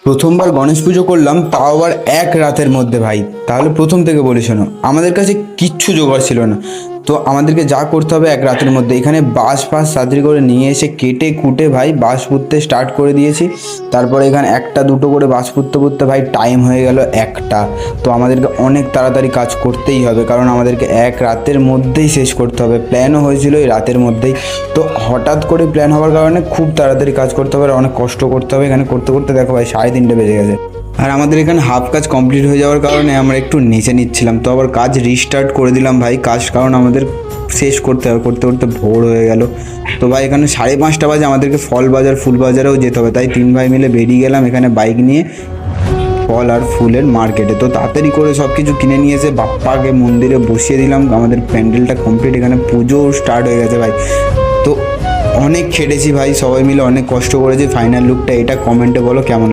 প্রথমবার গণেশ পুজো করলাম, তাও আবার এক রাতের মধ্যে ভাই। তাহলে প্রথম থেকে বলি শোনো, আমাদের কাছে কিচ্ছু জোগাড় ছিল না। তো আমাদেরকে যা করতে হবে এক রাতের মধ্যে এখানে বাঁশ ফাঁস তাড়াতাড়ি করে নিয়ে এসে কেটে কুটে ভাই বাঁশ পুঁততে স্টার্ট করে দিয়েছি। তারপরে এখানে একটা দুটো করে বাঁশ পুঁততে পুঁততে ভাই টাইম হয়ে গেল একটা। তো আমাদেরকে অনেক তাড়াতাড়ি কাজ করতেই হবে, কারণ আমাদেরকে এক রাতের মধ্যেই শেষ করতে হবে। প্ল্যানও হয়েছিল এই রাতের মধ্যেই। তো হঠাৎ করে প্ল্যান হওয়ার কারণে খুব তাড়াতাড়ি কাজ করতে হবে আর অনেক কষ্ট করতে হবে। এখানে করতে করতে দেখো ভাই 3:30 বেজে গেছে। আর আমাদের এখানে হাফ কাজ কমপ্লিট হয়ে যাওয়ার কারণে আমরা একটু নেচে নিচ্ছিলাম। তো আবার কাজ রিস্টার্ট করে দিলাম ভাই, কাজ কারণ আমাদের শেষ করতে হবে। করতে করতে ভোর হয়ে গেল। তো ভাই এখানে 5:30 বাজে আমাদেরকে ফল বাজার ফুল বাজারেও যেতে হবে। তাই 3 ভাই মিলে বেরিয়ে গেলাম এখানে বাইক নিয়ে ফল আর ফুলের মার্কেটে। তো তাড়াতাড়ি করে সব কিছু কিনে নিয়ে এসে বাপ্পাকে মন্দিরে বসিয়ে দিলাম। আমাদের প্যান্ডেলটা কমপ্লিট, এখানে পুজো স্টার্ট হয়ে গেছে ভাই। তো অনেক খেটেছি ভাই, সবাই মিলে অনেক কষ্ট করেছি। ফাইনাল লুকটা এটা কমেন্টে বলো কেমন।